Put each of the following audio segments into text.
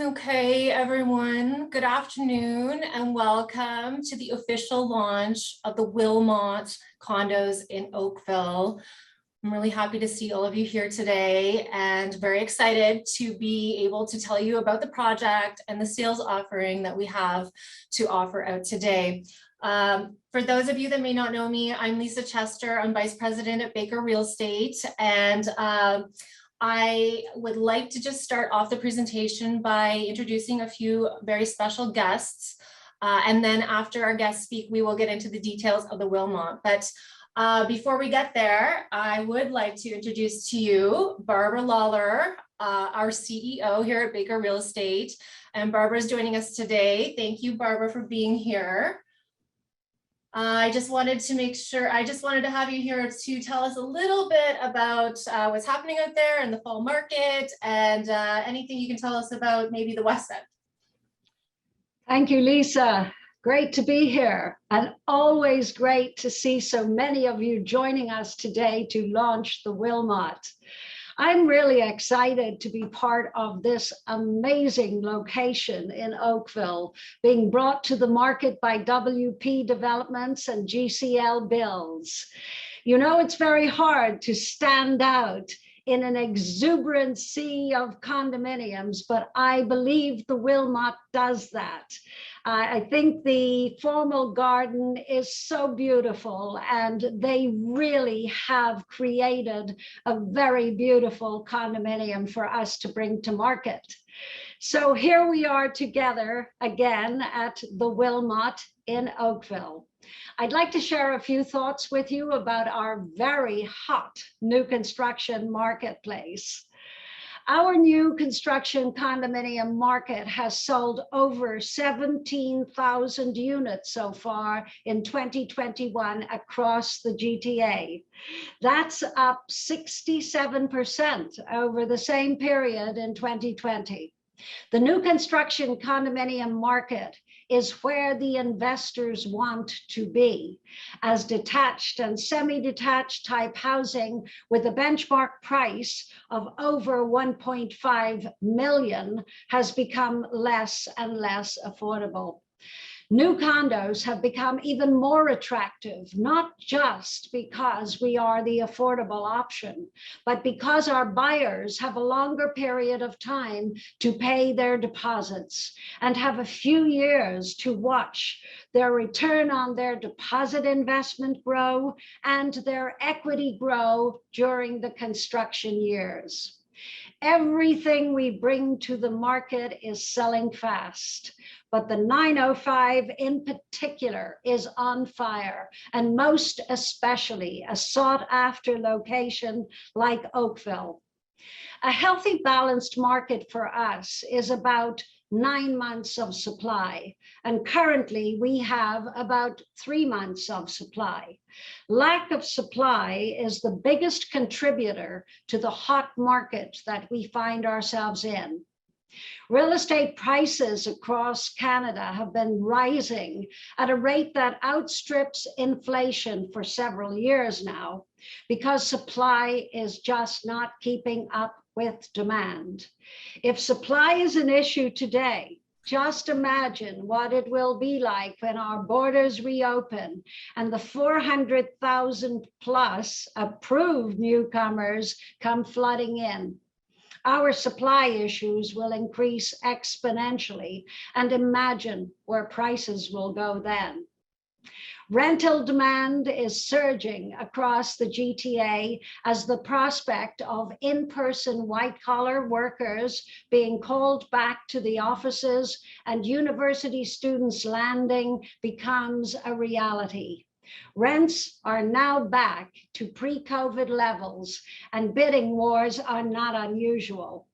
Okay, everyone, good afternoon and welcome to the official launch of the Wilmot condos in Oakville. I'm really happy to see all of you here today and very excited to be able to tell you about the project and the sales offering that we have to offer out today. For those of you that may not know me, I'm Lisa Chester. I'm Vice President at Baker Real Estate, and I would like to just start off the presentation by introducing a few very special guests. And then after our guests speak, we will get into the details of the Wilmot. But before we get there, I would like to introduce to you Barbara Lawler, our CEO here at Baker Real Estate. And Barbara is joining us today. Thank you, Barbara, for being here. I just wanted to have you here to tell us a little bit about what's happening out there in the fall market and anything you can tell us about maybe the West End. Thank you, Lisa. Great to be here, and always great to see so many of you joining us today to launch the Wilmot. I'm really excited to be part of this amazing location in Oakville, being brought to the market by WP Developments and GCL Builds. You know, it's very hard to stand out in an exuberant sea of condominiums, but I believe the Wilmot does that. I think the formal garden is so beautiful, and they really have created a very beautiful condominium for us to bring to market. So here we are together again at the Wilmot in Oakville. I'd like to share a few thoughts with you about our very hot new construction marketplace. Our new construction condominium market has sold over 17,000 units so far in 2021 across the GTA. That's up 67% over the same period in 2020. The new construction condominium market is where the investors want to be, as detached and semi-detached type housing with a benchmark price of over 1.5 million has become less and less affordable. New condos have become even more attractive, not just because we are the affordable option, but because our buyers have a longer period of time to pay their deposits and have a few years to watch their return on their deposit investment grow and their equity grow during the construction years. Everything we bring to the market is selling fast, but the 905 in particular is on fire, and most especially a sought-after location like Oakville. A healthy, balanced market for us is about 9 months of supply, and currently we have about 3 months of supply. Lack of supply is the biggest contributor to the hot market that we find ourselves in. Real estate prices across Canada have been rising at a rate that outstrips inflation for several years now, because supply is just not keeping up with demand. If supply is an issue today, just imagine what it will be like when our borders reopen and the 400,000 plus approved newcomers come flooding in. Our supply issues will increase exponentially, and imagine where prices will go then. Rental demand is surging across the GTA as the prospect of in-person white-collar workers being called back to the offices and university students landing becomes a reality. Rents are now back to pre-COVID levels, and bidding wars are not unusual.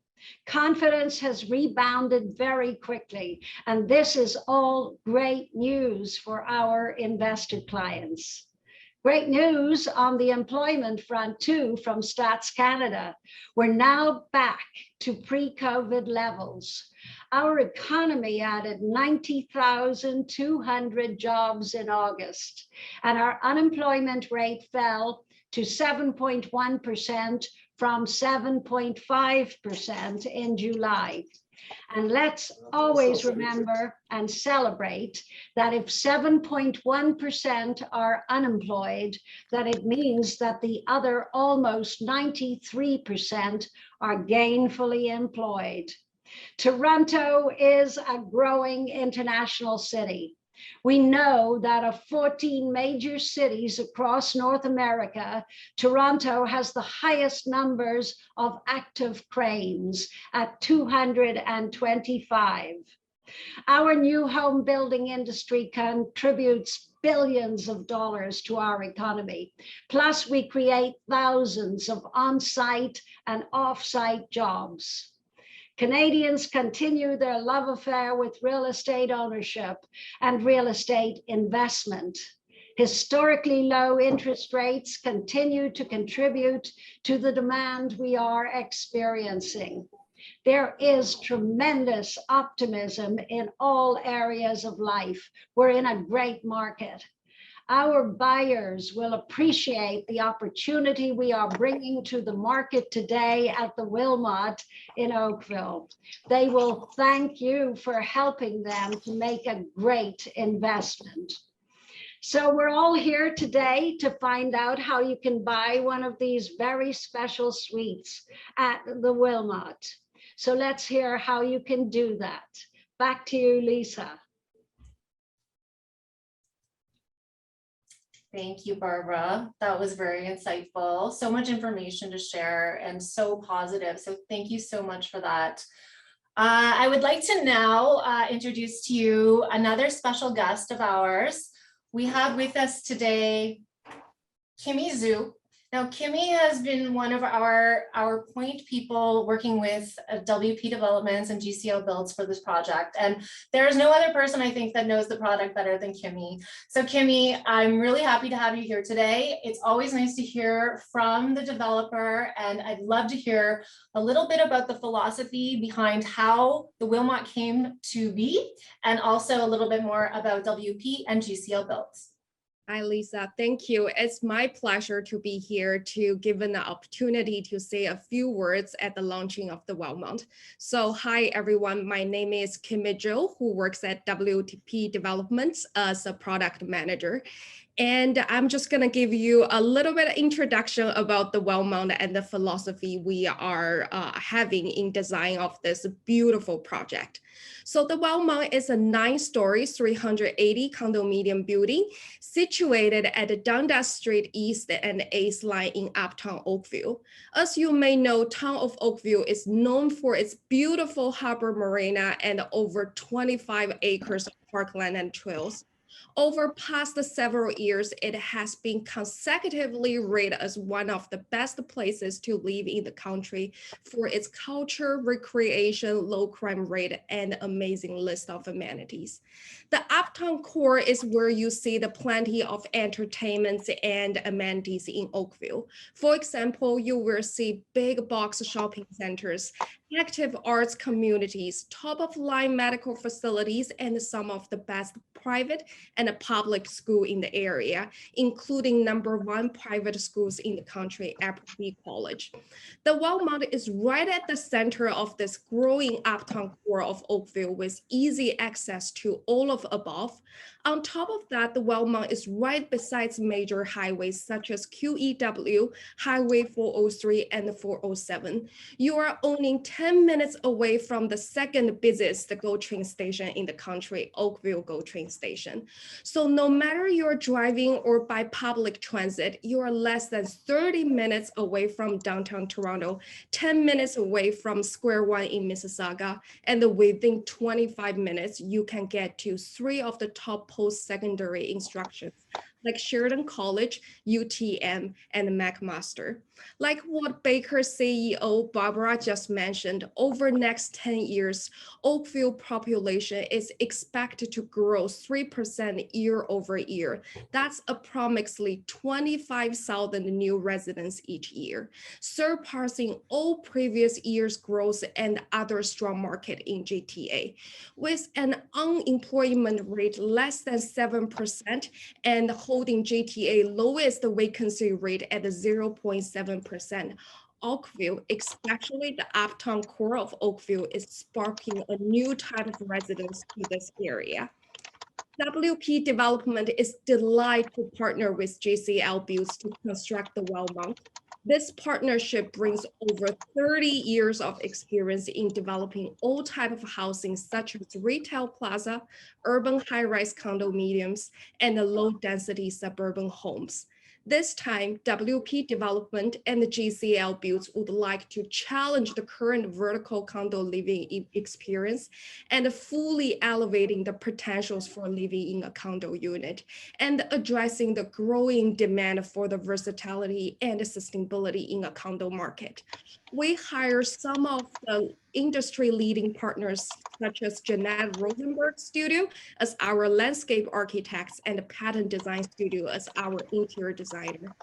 Confidence has rebounded very quickly, and this is all great news for our investor clients. Great news on the employment front too from Stats Canada. We're now back to pre-COVID levels. Our economy added 90,200 jobs in August, and our unemployment rate fell to 7.1% from 7.5% in July. And let's always remember and celebrate that if 7.1% are unemployed, that it means that the other almost 93% are gainfully employed. Toronto is a growing international city. We know that of 14 major cities across North America, Toronto has the highest numbers of active cranes at 225. Our new home building industry contributes billions of dollars to our economy. Plus, we create thousands of on-site and off-site jobs. Canadians continue their love affair with real estate ownership and real estate investment. Historically low interest rates continue to contribute to the demand we are experiencing. There is tremendous optimism in all areas of life. We're in a great market. Our buyers will appreciate the opportunity we are bringing to the market today at the Wilmot in Oakville. They will thank you for helping them to make a great investment. So we're all here today to find out how you can buy one of these very special suites at the Wilmot. So let's hear how you can do that. Back to you, Lisa. Thank you, Barbara. That was very insightful. So much information to share and so positive. So thank you so much for that. I would like to now introduce to you another special guest of ours. We have with us today, Kimmy Zhu. Now, Kimmy has been one of our point people working with WP Developments and GCL Builds for this project. And there's no other person I think that knows the product better than Kimmy. So Kimmy, I'm really happy to have you here today. It's always nice to hear from the developer, and I'd love to hear a little bit about the philosophy behind how the Wilmot came to be, and also a little bit more about WP and GCL Builds. Hi, Lisa. Thank you. It's my pleasure to be here to give an opportunity to say a few words at the launching of the Wilmot. So hi, everyone. My name is Kimmy Zhu, who works at WP Developments as a product manager. And I'm just going to give you a little bit of introduction about the Wilmot and the philosophy we are having in design of this beautiful project. So the Wilmot is a 9-story, 380 condominium building situated at the Dundas Street East and 8th line in uptown Oakville. As you may know, town of Oakville is known for its beautiful harbor marina and over 25 acres of parkland and trails. Over past several years, it has been consecutively rated as one of the best places to live in the country for its culture, recreation, low crime rate, and amazing list of amenities. The uptown core is where you see the plenty of entertainments and amenities in Oakville. For example, you will see big box shopping centers, active arts communities, top-of-line medical facilities, and some of the best private and a public school in the area, including #1 private schools in the country, Appleby College. The Wilmot is right at the center of this growing uptown core of Oakville with easy access to all of above. On top of that, the Wilmot is right beside major highways such as QEW, Highway 403, and 407. You are only 10 minutes away from the second busiest GO train station in the country, Oakville GO train station. So no matter you're driving or by public transit, you are less than 30 minutes away from downtown Toronto, 10 minutes away from Square One in Mississauga, and within 25 minutes, you can get to 3 of the top post-secondary instructions like Sheridan College, UTM, and McMaster. Like what Baker CEO Barbara just mentioned, over the next 10 years, Oakville population is expected to grow 3% year over year. That's approximately 25,000 new residents each year, surpassing all previous years' growth and other strong market in GTA. With an unemployment rate less than 7% and holding GTA lowest vacancy rate at 0.7%. Oakville, especially the uptown core of Oakville, is sparking a new type of residents to this area. WP Development is delighted to partner with JCL Builds to construct the Wilmot. This partnership brings over 30 years of experience in developing all types of housing, such as retail plaza, urban high-rise condominiums, and the low-density suburban homes. This time, WP Development and the JCL Builds would like to challenge the current vertical condo living experience and fully elevating the potentials for living in a condo unit and addressing the growing demand for the versatility and the sustainability in a condo market. We hire some of the industry-leading partners, such as Jeanette Rosenberg Studio as our landscape architects and the Pattern Design Studio as our interior designer.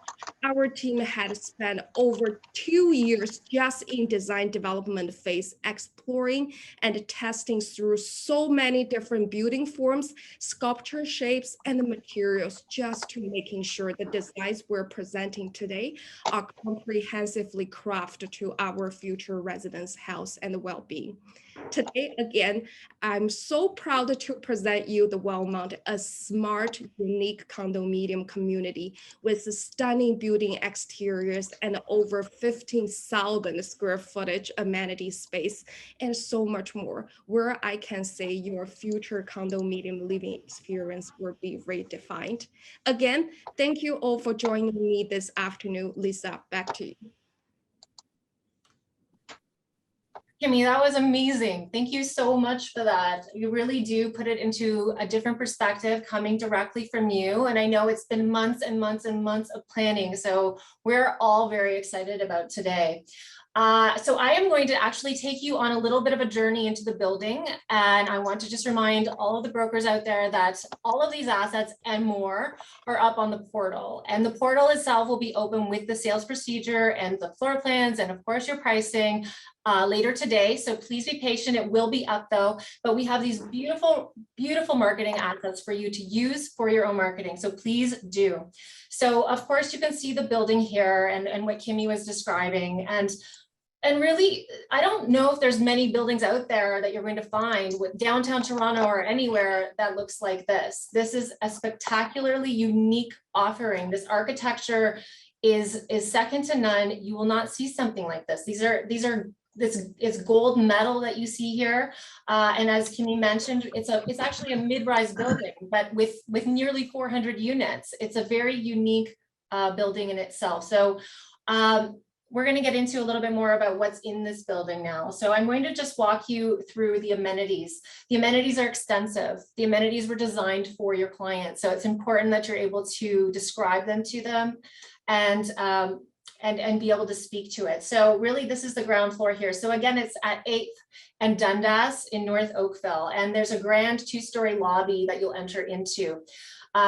Our team had spent over 2 years just in design development phase, exploring and testing through so many different building forms, sculpture shapes, and materials, just to making sure the designs we're presenting today are comprehensively crafted to our future residents' health and well-being. Today, again, I'm so proud to present you the Wilmot, a smart, unique condominium community with stunning building exteriors and over 15,000 square footage amenity space and so much more, where I can say your future condominium living experience will be redefined. Again, thank you all for joining me this afternoon. Lisa, back to you. Kimmy, that was amazing. Thank you so much for that. You really do put it into a different perspective coming directly from you. And I know it's been months and months and months of planning. So we're all very excited about today. So I am going to actually take you on a little bit of a journey into the building. And I want to just remind all of the brokers out there that all of these assets and more are up on the portal. And the portal itself will be open with the sales procedure and the floor plans and of course your pricing later today. So please be patient. It will be up though, but we have these beautiful, beautiful marketing assets for you to use for your own marketing. So please do. So of course you can see the building here and what Kimmy was describing. And really, I don't know if there's many buildings out there that you're going to find with downtown Toronto or anywhere that looks like this. This is a spectacularly unique offering. This architecture is second to none. You will not see something like this. This is gold metal that you see here, and as Kimmy mentioned, it's actually a mid-rise building, but with nearly 400 units. It's a very unique building in itself. So we're going to get into a little bit more about what's in this building now. So I'm going to just walk you through the amenities. The amenities are extensive. The amenities were designed for your clients, so it's important that you're able to describe them to them and be able to speak to it. So really, this is the ground floor here. So again, it's at 8th and Dundas in North Oakville, and there's a grand 2-story lobby that you'll enter into.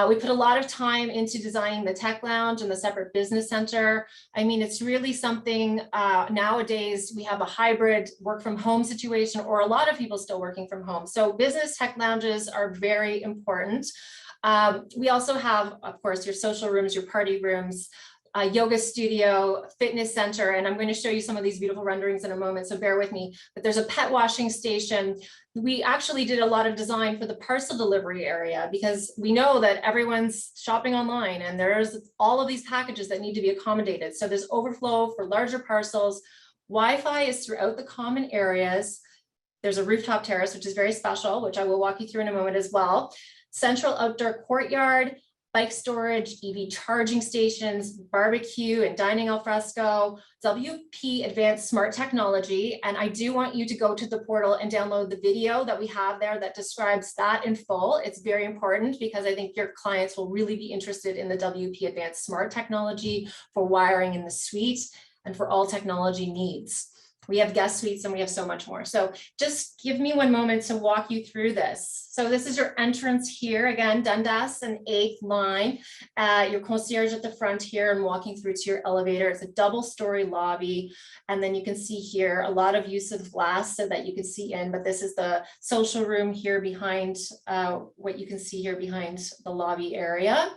We put a lot of time into designing the tech lounge and the separate business center. I mean, it's really something nowadays we have a hybrid work from home situation, or a lot of people still working from home. So business tech lounges are very important. We also have, of course, your social rooms, your party rooms, a yoga studio, fitness center, and I'm going to show you some of these beautiful renderings in a moment, so bear with me. But there's a pet washing station. We actually did a lot of design for the parcel delivery area because we know that everyone's shopping online and there's all of these packages that need to be accommodated. So there's overflow for larger parcels. Wi-Fi is throughout the common areas. There's a rooftop terrace, which is very special, which I will walk you through in a moment as well. Central outdoor courtyard, bike storage, EV charging stations, barbecue and dining al fresco, WP advanced smart technology. And I do want you to go to the portal and download the video that we have there that describes that in full. It's very important because I think your clients will really be interested in the WP advanced smart technology for wiring in the suite and for all technology needs. We have guest suites and we have so much more. So just give me one moment to walk you through this. So this is your entrance here. Again, Dundas and 8th line, your concierge at the front here and walking through to your elevator. It's a double-story lobby. And then you can see here a lot of use of glass so that you can see in, but this is the social room here behind what you can see here behind the lobby area.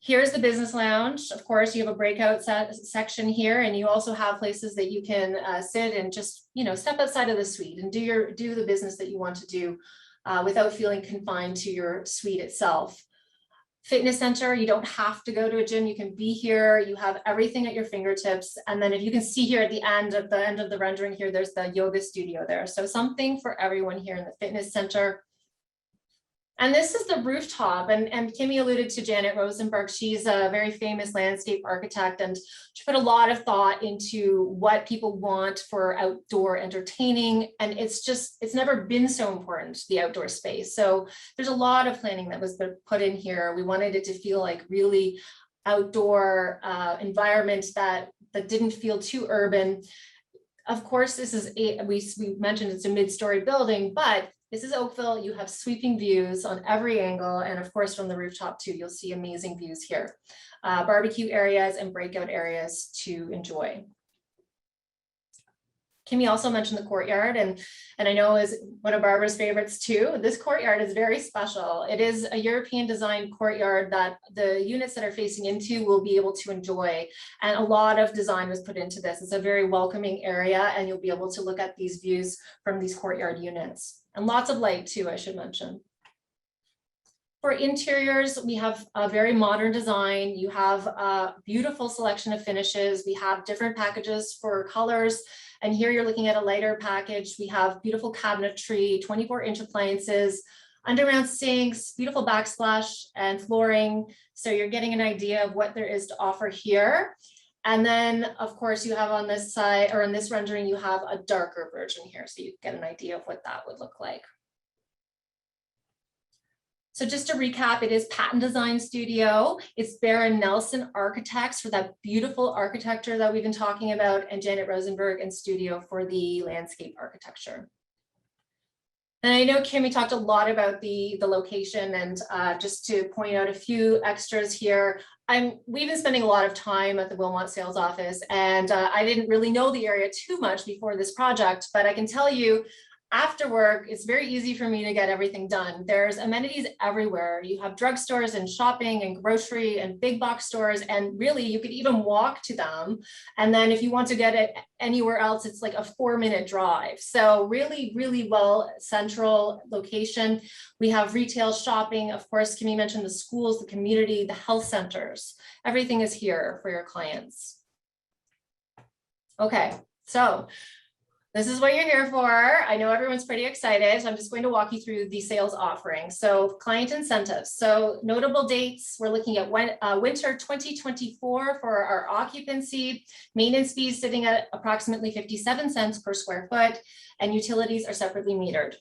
Here's the business lounge. Of course, you have a breakout section here, and you also have places that you can sit and just, step outside of the suite and do the business that you want to do without feeling confined to your suite itself. Fitness center, you don't have to go to a gym. You can be here. You have everything at your fingertips. And then if you can see here at the end of the rendering here, there's the yoga studio there. So something for everyone here in the fitness center. And this is the rooftop, and Kimmy alluded to Janet Rosenberg. She's a very famous landscape architect, and she put a lot of thought into what people want for outdoor entertaining. And it's never been so important, the outdoor space. So there's a lot of planning that was put in here. We wanted it to feel like really outdoor environment that didn't feel too urban. Of course, this is we mentioned it's a mid-story building, but this is Oakville. You have sweeping views on every angle. And of course, from the rooftop too, you'll see amazing views here. Barbecue areas and breakout areas to enjoy. Kimmy also mentioned the courtyard, and I know is one of Barbara's favorites too. This courtyard is very special. It is a European designed courtyard that the units that are facing into will be able to enjoy. And a lot of design was put into this. It's a very welcoming area, and you'll be able to look at these views from these courtyard units. And lots of light too, I should mention. For interiors, we have a very modern design. You have a beautiful selection of finishes. We have different packages for colors. And here you're looking at a lighter package. We have beautiful cabinetry, 24-inch appliances, underground sinks, beautiful backsplash and flooring. So you're getting an idea of what there is to offer here. And then, of course, you have on this side, or in this rendering, you have a darker version here. So you get an idea of what that would look like. So just to recap, it is Patent Design Studio. It's Baron Nelson Architects for that beautiful architecture that we've been talking about, and Janet Rosenberg and Studio for the landscape architecture. And I know Kimmy talked a lot about the location, and just to point out a few extras here, we've been spending a lot of time at the Wilmot sales office, and I didn't really know the area too much before this project, but I can tell you after work, it's very easy for me to get everything done. There's amenities everywhere. You have drugstores and shopping and grocery and big box stores, and really you could even walk to them. And then if you want to get it anywhere else, it's like a 4-minute drive. So really, really well central location. We have retail shopping. Of course, Kimmy mentioned the schools, the community, the health centers. Everything is here for your clients. Okay, so this is what you're here for. I know everyone's pretty excited, so I'm just going to walk you through the sales offering. So client incentives. So notable dates, we're looking at winter 2024 for our occupancy. Maintenance fees sitting at approximately 57 cents per square foot, and utilities are separately metered.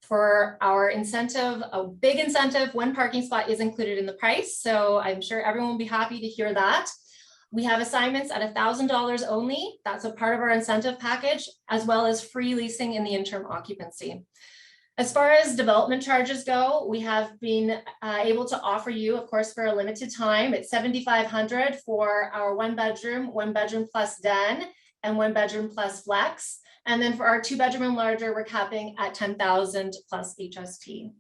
For our incentive, a big incentive, 1 parking spot is included in the price. So I'm sure everyone will be happy to hear that. We have assignments at $1,000 only. That's a part of our incentive package, as well as free leasing in the interim occupancy. As far as development charges go, we have been able to offer you, of course, for a limited time, it's $7,500 for our 1-bedroom, 1-bedroom plus den, and 1-bedroom plus flex. And then for our 2-bedroom and larger, we're capping at $10,000 plus HST.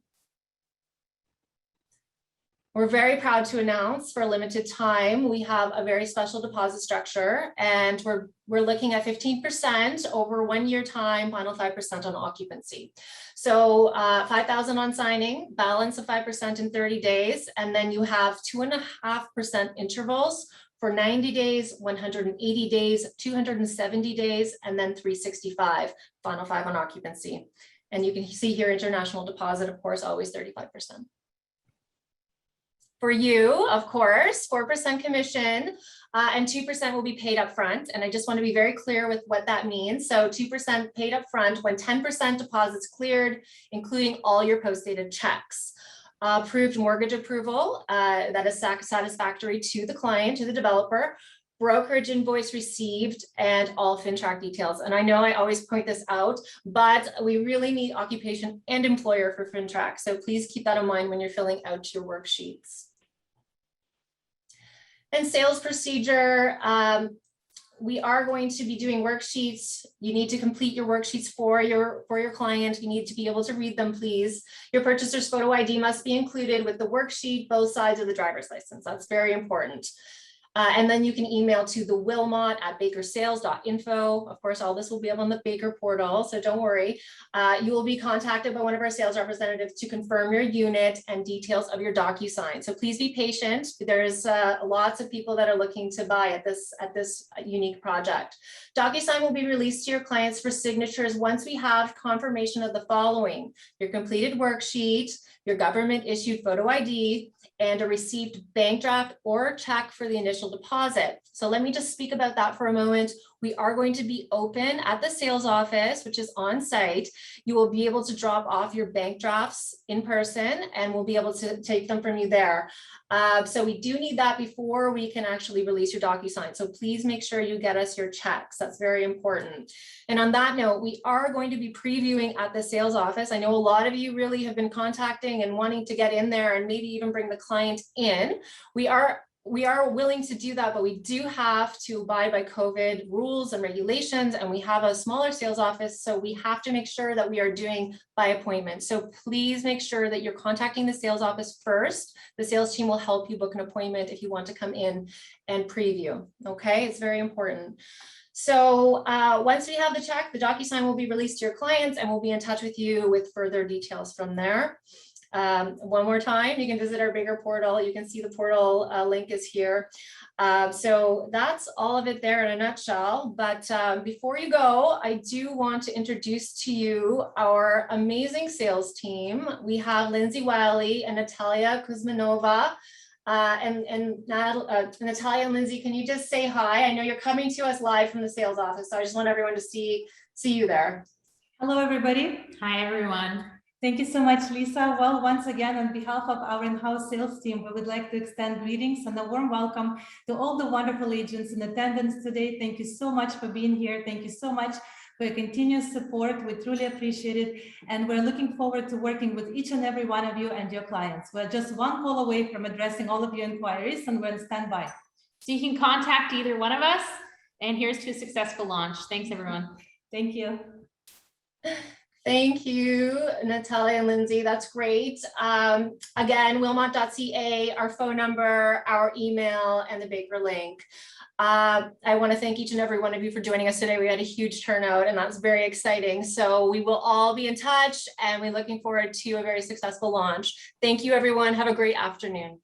We're very proud to announce for a limited time, we have a very special deposit structure, and we're looking at 15% over 1 year time, final 5% on occupancy. So $5,000 on signing, balance of 5% in 30 days, and then you have 2.5% intervals for 90 days, 180 days, 270 days, and then 365, final 5 on occupancy. And you can see here international deposit, of course, always 35%. For you, of course, 4% commission and 2% will be paid up front. And I just want to be very clear with what that means. So 2% paid up front when 10% deposits cleared, including all your post-dated checks. Approved mortgage approval that is satisfactory to the client, to the developer, brokerage invoice received, and all FinTrack details. And I know I always point this out, but we really need occupation and employer for FinTrack. So please keep that in mind when you're filling out your worksheets. And sales procedure, We are going to be doing worksheets. You need to complete your worksheets for your client. You need to be able to read them, please. Your purchaser's photo ID must be included with the worksheet, both sides of the driver's license. That's very important. And then you can email to the wilmot@bakersales.info. Of course, all this will be up on the Baker portal, so don't worry. You will be contacted by one of our sales representatives to confirm your unit and details of your DocuSign. So please be patient. There's lots of people that are looking to buy at this unique project. DocuSign will be released to your clients for signatures once we have confirmation of the following: your completed worksheet, your government issued photo ID, and a received bank draft or check for the initial deposit. So let me just speak about that for a moment. We are going to be open at the sales office, which is on site. You will be able to drop off your bank drafts in person, and we'll be able to take them from you there. So we do need that before we can actually release your DocuSign. So please make sure you get us your checks. That's very important. And on that note, we are going to be previewing at the sales office. I know a lot of you really have been contacting and wanting to get in there and maybe even bring the client in. We are willing to do that, but we do have to abide by COVID rules and regulations, and we have a smaller sales office, so we have to make sure that we are doing by appointment. So please make sure that you're contacting the sales office first. The sales team will help you book an appointment if you want to come in and preview. Okay, it's very important. So once we have the check, the DocuSign will be released to your clients, and we'll be in touch with you with further details from there. One more time, you can visit our bigger portal. You can see the portal link is here. So that's all of it there in a nutshell. But before you go, I do want to introduce to you our amazing sales team. We have Lindsay Wiley and Natalia Kuzmanova. Natalia and Lindsay, can you just say hi? I know you're coming to us live from the sales office, so I just want everyone to see you there. Hello, everybody. Hi, everyone. Thank you so much, Lisa. Well, once again, on behalf of our in-house sales team, we would like to extend greetings and a warm welcome to all the wonderful agents in attendance today. Thank you so much for being here. Thank you so much for your continuous support. We truly appreciate it. And we're looking forward to working with each and every one of you and your clients. We're just one call away from addressing all of your inquiries, and we're on standby. So you can contact either one of us, and here's to a successful launch. Thanks, everyone. Thank you. Thank you, Natalia and Lindsay. That's great. Again, wilmot.ca, our phone number, our email, and the Baker link. I want to thank each and every one of you for joining us today. We had a huge turnout, and that's very exciting. So we will all be in touch, and we're looking forward to a very successful launch. Thank you, everyone. Have a great afternoon.